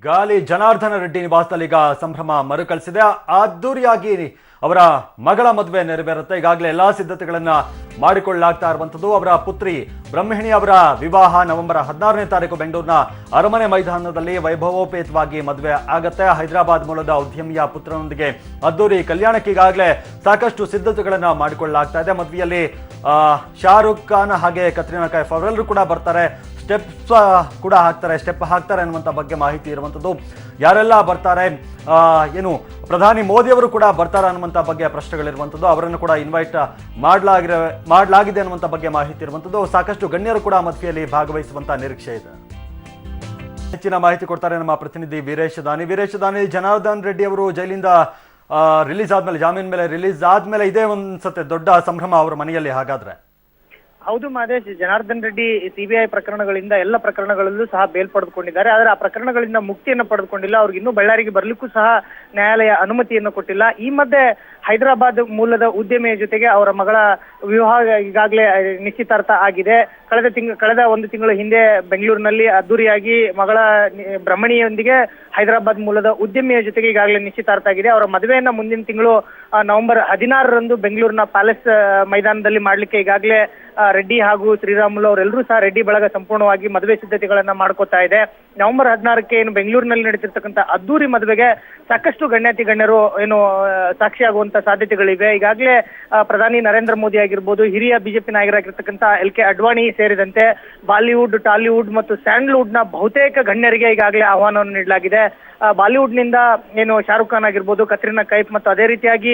ಗಾಲಿ ಜನಾರ್ದನ ರೆಡ್ಡಿ ನಿವಾಸದಲ್ಲಿ ಈಗ ಸಂಭ್ರಮ ಮರುಕಳಿಸಿದೆ. ಅದ್ದೂರಿಯಾಗಿ ಅವರ ಮಗಳ ಮದುವೆ ನೆರವೇರುತ್ತೆ. ಈಗಾಗಲೇ ಎಲ್ಲಾ ಸಿದ್ಧತೆಗಳನ್ನ ಮಾಡಿಕೊಳ್ಳಲಾಗ್ತಾ ಇರುವಂತದ್ದು. ಅವರ ಪುತ್ರಿ ಬ್ರಹ್ಮಿಣಿ ಅವರ ವಿವಾಹ ನವೆಂಬರ್ 16ನೇ ತಾರೀಕು ಬೆಂಗಳೂರಿನ ಅರಮನೆ ಮೈದಾನದಲ್ಲಿ ವೈಭವೋಪೇತವಾಗಿ ಮದುವೆ ಆಗತ್ತೆ. ಹೈದರಾಬಾದ್ ಮೂಲದ ಉದ್ಯಮಿಯ ಪುತ್ರನೊಂದಿಗೆ ಅದ್ದೂರಿ ಕಲ್ಯಾಣಕ್ಕೆ ಈಗಾಗಲೇ ಸಾಕಷ್ಟು ಸಿದ್ಧತೆಗಳನ್ನ ಮಾಡಿಕೊಳ್ಳಲಾಗ್ತಾ ಇದೆ. ಮದುವೆಯಲ್ಲಿ ಶಾರುಖ್ ಖಾನ್ ಹಾಗೆ ಕತ್ರಿನಾ ಕೈಫ್ ಅವರೆಲ್ಲರೂ ಕೂಡ ಬರ್ತಾರೆ. ಸ್ಟೆಪ್ ಹಾಕ್ತಾರೆ ಅನ್ನುವಂಥ ಬಗ್ಗೆ ಮಾಹಿತಿ ಇರುವಂಥದ್ದು. ಯಾರೆಲ್ಲ ಬರ್ತಾರೆ, ಏನು ಪ್ರಧಾನಿ ಮೋದಿ ಅವರು ಕೂಡ ಬರ್ತಾರೆ ಅನ್ನುವಂಥ ಬಗ್ಗೆ ಪ್ರಶ್ನೆಗಳಿರುವಂಥದ್ದು. ಅವರನ್ನು ಕೂಡ ಇನ್ವೈಟ್ ಮಾಡಲಾಗಿದೆ ಅನ್ನುವಂಥ ಬಗ್ಗೆ ಮಾಹಿತಿ ಇರುವಂಥದ್ದು. ಸಾಕಷ್ಟು ಗಣ್ಯರು ಕೂಡ ಮದುವೆಯಲ್ಲಿ ಭಾಗವಹಿಸುವಂತ ನಿರೀಕ್ಷೆ ಇದೆ. ಹೆಚ್ಚಿನ ಮಾಹಿತಿ ಕೊಡ್ತಾರೆ ನಮ್ಮ ಪ್ರತಿನಿಧಿ ವೀರೇಶ್ ದಾನಿ. ಜನಾರ್ದನ್ ರೆಡ್ಡಿ ಅವರು ಜೈಲಿಂದ ರಿಲೀಸ್ ಆದ್ಮೇಲೆ, ಜಾಮೀನ್ ಮೇಲೆ ರಿಲೀಸ್ ಆದ್ಮೇಲೆ ಇದೇ ಒಂದ್ಸತ್ತೆ ದೊಡ್ಡ ಸಂಭ್ರಮ ಅವರ ಮನೆಯಲ್ಲಿ. ಹಾಗಾದ್ರೆ ಹೌದು ಮಹೇಶ್, ಜನಾರ್ದನ್ ರೆಡ್ಡಿ ಸಿಬಿಐ ಪ್ರಕರಣಗಳಿಂದ ಎಲ್ಲ ಪ್ರಕರಣಗಳಲ್ಲೂ ಸಹ ಬೇಲ್ ಪಡೆದುಕೊಂಡಿದ್ದಾರೆ. ಆದರೆ ಆ ಪ್ರಕರಣಗಳಿಂದ ಮುಕ್ತಿಯನ್ನು ಪಡೆದುಕೊಂಡಿಲ್ಲ. ಅವ್ರಿಗೆ ಇನ್ನೂ ಬಳ್ಳಾರಿಗೆ ಬರ್ಲಿಕ್ಕೂ ಸಹ ನ್ಯಾಯಾಲಯ ಅನುಮತಿಯನ್ನು ಕೊಟ್ಟಿಲ್ಲ. ಈ ಮಧ್ಯೆ ಹೈದರಾಬಾದ್ ಮೂಲದ ಉದ್ಯಮಿಯ ಜೊತೆಗೆ ಅವರ ಮಗಳ ವಿವಾಹ ಈಗಾಗಲೇ ನಿಶ್ಚಿತಾರ್ಥ ಆಗಿದೆ. ಕಳೆದ ಒಂದು ತಿಂಗಳ ಹಿಂದೆ ಬೆಂಗಳೂರಿನಲ್ಲಿ ಅದ್ದೂರಿಯಾಗಿ ಮಗಳ ಬ್ರಹ್ಮಣಿಯೊಂದಿಗೆ ಹೈದರಾಬಾದ್ ಮೂಲದ ಉದ್ಯಮಿಯ ಜೊತೆಗೆ ಈಗಾಗಲೇ ನಿಶ್ಚಿತಾರ್ಥ ಆಗಿದೆ. ಅವರ ಮದುವೆಯನ್ನ ಮುಂದಿನ ತಿಂಗಳು ನವೆಂಬರ್ 16ರಂದು ಬೆಂಗಳೂರಿನ ಪ್ಯಾಲೇಸ್ ಮೈದಾನದಲ್ಲಿ ಮಾಡ್ಲಿಕ್ಕೆ ಈಗಾಗಲೇ ರೆಡ್ಡಿ ಹಾಗೂ ಶ್ರೀರಾಮುಲು ಅವರೆಲ್ಲರೂ ಸಹ ರೆಡ್ಡಿ ಬಳಗ ಸಂಪೂರ್ಣವಾಗಿ ಮದುವೆ ಸಿದ್ಧತೆಗಳನ್ನ ಮಾಡ್ಕೋತಾ ಇದೆ. ನವೆಂಬರ್ 16ಕ್ಕೆ ಏನು ಬೆಂಗಳೂರಿನಲ್ಲಿ ನಡೀತಿರ್ತಕ್ಕಂಥ ಅದ್ದೂರಿ ಮದುವೆಗೆ ಸಾಕಷ್ಟು ಗಣ್ಯಾತಿ ಗಣ್ಯರು ಏನು ಸಾಕ್ಷಿಯಾಗುವಂತ ಸಾಧ್ಯತೆಗಳಿವೆ. ಈಗಾಗಲೇ ಪ್ರಧಾನಿ ನರೇಂದ್ರ ಮೋದಿ ಆಗಿರ್ಬೋದು, ಹಿರಿಯ ಬಿಜೆಪಿ ನಾಯಕರಾಗಿರ್ತಕ್ಕಂಥ LK ಅಡ್ವಾಣಿ ಸೇರಿದಂತೆ ಬಾಲಿವುಡ್, ಟಾಲಿವುಡ್ ಮತ್ತು ಸ್ಯಾಂಡಲ್ವುಡ್ ನ ಬಹುತೇಕ ಗಣ್ಯರಿಗೆ ಈಗಾಗಲೇ ಆಹ್ವಾನವನ್ನು ನೀಡಲಾಗಿದೆ. ಬಾಲಿವುಡ್ ನಿಂದ ಏನು ಶಾರುಖ್ ಖಾನ್ ಆಗಿರ್ಬೋದು, ಕತ್ರಿನಾ ಕೈಫ್ ಮತ್ತು ಅದೇ ರೀತಿಯಾಗಿ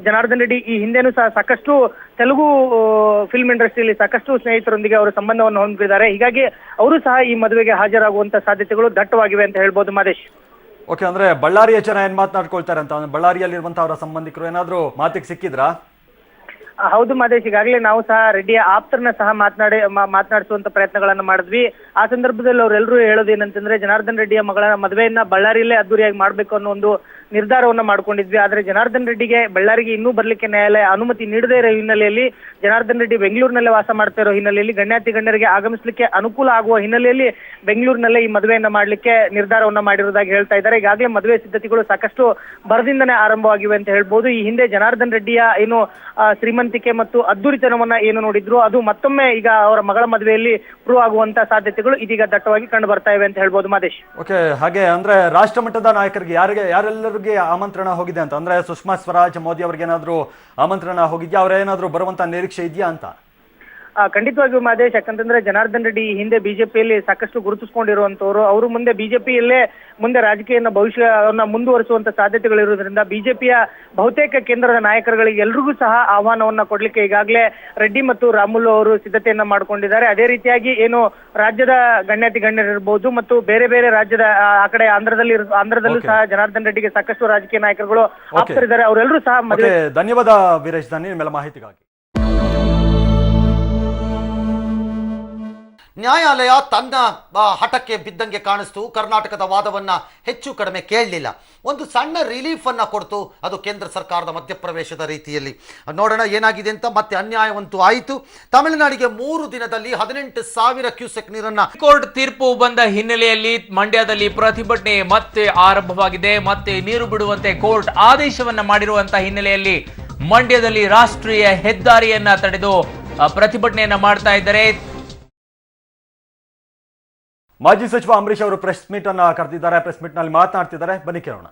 ಜನಾರ್ದನ್ ರೆಡ್ಡಿ ಈ ಹಿಂದೆನೂ ಸಹ ಸಾಕಷ್ಟು ತೆಲುಗು ಫಿಲ್ಮ್ ಇಂಡಸ್ಟ್ರಿಯಲ್ಲಿ ಸಾಕಷ್ಟು ಸ್ನೇಹಿತರೊಂದಿಗೆ ಅವರು ಸಂಬಂಧವನ್ನು ಹೊಂದಿದ್ದಾರೆ. ಹೀಗಾಗಿ ಅವರು ಸಹ ಈ ಮದುವೆಗೆ ಹಾಜರಾಗುವಂತ ಸಾಧ್ಯತೆಗಳು ದಟ್ಟವಾಗಿವೆ ಅಂತ ಹೇಳ್ಬೋದು ಮಹೇಶ್. ಓಕೆ, ಅಂದ್ರೆ ಬಳ್ಳಾರಿಯ ಜನ ಏನ್ ಮಾತನಾಡ್ಕೊಳ್ತಾರೆ ಅಂತ, ಬಳ್ಳಾರಿಯಲ್ಲಿರುವಂತಹ ಅವರ ಸಂಬಂಧಿಕರು ಏನಾದ್ರು ಮಾತಿಗೆ ಸಿಕ್ಕಿದ್ರಾ? ಹೌದು ಮಹೇಶ್, ಈಗಾಗಲೇ ನಾವು ಸಹ ರೆಡ್ಡಿಯ ಆಪ್ತರನ್ನ ಸಹ ಮಾತನಾಡಿಸುವಂತ ಪ್ರಯತ್ನಗಳನ್ನ ಮಾಡಿದ್ವಿ. ಆ ಸಂದರ್ಭದಲ್ಲಿ ಅವರೆಲ್ಲರೂ ಹೇಳೋದೇನಂತಂದ್ರೆ, ಜನಾರ್ದನ್ ರೆಡ್ಡಿಯ ಮಗಳ ಮದುವೆಯನ್ನ ಬಳ್ಳಾರಿಯಲ್ಲೇ ಅದ್ದೂರಿಯಾಗಿ ಮಾಡ್ಬೇಕು ಅನ್ನೋ ಒಂದು ನಿರ್ಧಾರವನ್ನ ಮಾಡ್ಕೊಂಡಿದ್ವಿ. ಆದ್ರೆ ಜನಾರ್ದನ್ ರೆಡ್ಡಿಗೆ ಬಳ್ಳಾರಿಗೆ ಇನ್ನೂ ಬರ್ಲಿಕ್ಕೆ ನ್ಯಾಯಾಲಯ ಅನುಮತಿ ನೀಡದೇ ಇರೋ ಹಿನ್ನೆಲೆಯಲ್ಲಿ, ಜನಾರ್ದನ್ ರೆಡ್ಡಿ ಬೆಂಗಳೂರಿನಲ್ಲೇ ವಾಸ ಮಾಡ್ತಾ ಇರೋ ಹಿನ್ನೆಲೆಯಲ್ಲಿ, ಗಣ್ಯಾತಿ ಗಣ್ಯರಿಗೆ ಆಗಮಿಸಲಿಕ್ಕೆ ಅನುಕೂಲ ಆಗುವ ಹಿನ್ನೆಲೆಯಲ್ಲಿ ಬೆಂಗಳೂರಿನಲ್ಲೇ ಈ ಮದುವೆಯನ್ನ ಮಾಡ್ಲಿಕ್ಕೆ ನಿರ್ಧಾರವನ್ನ ಮಾಡಿರೋದಾಗಿ ಹೇಳ್ತಾ ಇದ್ದಾರೆ. ಈಗಾಗಲೇ ಮದುವೆ ಸಿದ್ಧತೆಗಳು ಸಾಕಷ್ಟು ಭರದಿಂದನೇ ಆರಂಭವಾಗಿವೆ ಅಂತ ಹೇಳ್ಬೋದು. ಈ ಹಿಂದೆ ಜನಾರ್ದನ್ ರೆಡ್ಡಿಯ ಏನು ಶ್ರೀಮಂತಿಕೆ ಮತ್ತು ಅದ್ದೂರಿತನವನ್ನ ಏನು ನೋಡಿದ್ರು, ಅದು ಮತ್ತೊಮ್ಮೆ ಈಗ ಅವರ ಮಗಳ ಮದುವೆಯಲ್ಲಿ ಪ್ರೂವ್ ಆಗುವಂತ ಸಾಧ್ಯತೆಗಳು ಇದೀಗ ದಟ್ಟವಾಗಿ ಕಂಡು ಬರ್ತಾ ಇವೆ ಅಂತ ಹೇಳ್ಬೋದು ಮಹೇಶ್. ಓಕೆ, ಹಾಗೆ ಅಂದ್ರೆ ರಾಷ್ಟ್ರ ಮಟ್ಟದ ನಾಯಕರಿಗೆ ಯಾರೆಲ್ಲರಿಗೆ ಆಮಂತ್ರಣ ಹೋಗಿದೆ ಅಂತ, ಅಂದ್ರೆ ಸುಷ್ಮಾ ಸ್ವರಾಜ್, ಮೋದಿ ಅವ್ರಿಗೆ ಏನಾದ್ರು ಆಮಂತ್ರಣ ಹೋಗಿದ್ಯಾ? ಅವರೇನಾದ್ರೂ ಬರುವಂತ ನಿರೀಕ್ಷೆ ಇದೆಯಾ ಅಂತ? ಖಂಡಿತವಾಗಿಯೂ ಮಹೇಶ್, ಯಾಕಂತಂದ್ರೆ ಜನಾರ್ದನ್ ರೆಡ್ಡಿ ಈ ಹಿಂದೆ ಬಿಜೆಪಿಯಲ್ಲಿ ಸಾಕಷ್ಟು ಗುರುತಿಸಿಕೊಂಡಿರುವಂತವರು, ಅವರು ಮುಂದೆ ಬಿಜೆಪಿಯಲ್ಲೇ ರಾಜಕೀಯ ಭವಿಷ್ಯವನ್ನ ಮುಂದುವರಿಸುವಂತ ಸಾಧ್ಯತೆಗಳಿರುವುದರಿಂದ ಬಿಜೆಪಿಯ ಬಹುತೇಕ ಕೇಂದ್ರದ ನಾಯಕರುಗಳಿಗೆ ಎಲ್ರಿಗೂ ಸಹ ಆಹ್ವಾನವನ್ನ ಕೊಡ್ಲಿಕ್ಕೆ ಈಗಾಗಲೇ ರೆಡ್ಡಿ ಮತ್ತು ರಾಮುಲು ಅವರು ಸಿದ್ಧತೆಯನ್ನ ಮಾಡ್ಕೊಂಡಿದ್ದಾರೆ. ಅದೇ ರೀತಿಯಾಗಿ ಏನು ರಾಜ್ಯದ ಗಣ್ಯಾತಿ ಗಣ್ಯರಿರ್ಬೋದು ಮತ್ತು ಬೇರೆ ಬೇರೆ ರಾಜ್ಯದ ಆ ಕಡೆ ಆಂಧ್ರದಲ್ಲೂ ಸಹ ಜನಾರ್ದನ್ ರೆಡ್ಡಿಗೆ ಸಾಕಷ್ಟು ರಾಜಕೀಯ ನಾಯಕರುಗಳು ಆಪ್ತರಿದ್ದಾರೆ. ಅವರೆಲ್ಲರೂ ಸಹ ಮದುವೆ. ಧನ್ಯವಾದ ವೀರೇಶ್ ದಾನಿ ನಿಮ್ಮೆಲ್ಲ ಮಾಹಿತಿಗಾಗಿ. ನ್ಯಾಯಾಲಯ ತನ್ನ ಹಠಕ್ಕೆ ಬಿದ್ದಂಗೆ ಕಾಣಿಸ್ತು. ಕರ್ನಾಟಕದ ವಾದವನ್ನ ಹೆಚ್ಚು ಕಡಿಮೆ ಕೇಳಲಿಲ್ಲ. ಒಂದು ಸಣ್ಣ ರಿಲೀಫ್ ಅನ್ನ ಕೊಡ್ತು, ಅದು ಕೇಂದ್ರ ಸರ್ಕಾರದ ಮಧ್ಯಪ್ರವೇಶದ ರೀತಿಯಲ್ಲಿ. ನೋಡೋಣ ಏನಾಗಿದೆ ಅಂತ. ಮತ್ತೆ ಅನ್ಯಾಯವಂತೂ ಆಯಿತು. ತಮಿಳುನಾಡಿಗೆ 3 ದಿನದಲ್ಲಿ 18,000 ಕ್ಯೂಸೆಕ್ ನೀರನ್ನ. ಕೋರ್ಟ್ ತೀರ್ಪು ಬಂದ ಹಿನ್ನೆಲೆಯಲ್ಲಿ ಮಂಡ್ಯದಲ್ಲಿ ಪ್ರತಿಭಟನೆ ಮತ್ತೆ ಆರಂಭವಾಗಿದೆ. ಮತ್ತೆ ನೀರು ಬಿಡುವಂತೆ ಕೋರ್ಟ್ ಆದೇಶವನ್ನ ಮಾಡಿರುವಂತಹ ಹಿನ್ನೆಲೆಯಲ್ಲಿ ಮಂಡ್ಯದಲ್ಲಿ ರಾಷ್ಟ್ರೀಯ ಹೆದ್ದಾರಿಯನ್ನ ತಡೆದು ಪ್ರತಿಭಟನೆಯನ್ನ ಮಾಡ್ತಾ ಇದ್ದಾರೆ. ಮಾಜಿ ಸಚಿವ ಅಂಬರೀಶ್ ಅವರು ಪ್ರೆಸ್ ಮೀಟ್ ಅನ್ನ ಕರೆದಿದ್ದಾರೆ. ಪ್ರೆಸ್ ಮೀಟ್ ನಲ್ಲಿ ಮಾತನಾಡ್ತಿದ್ದಾರೆ, ಬನ್ನಿ ಕೇಳೋಣ.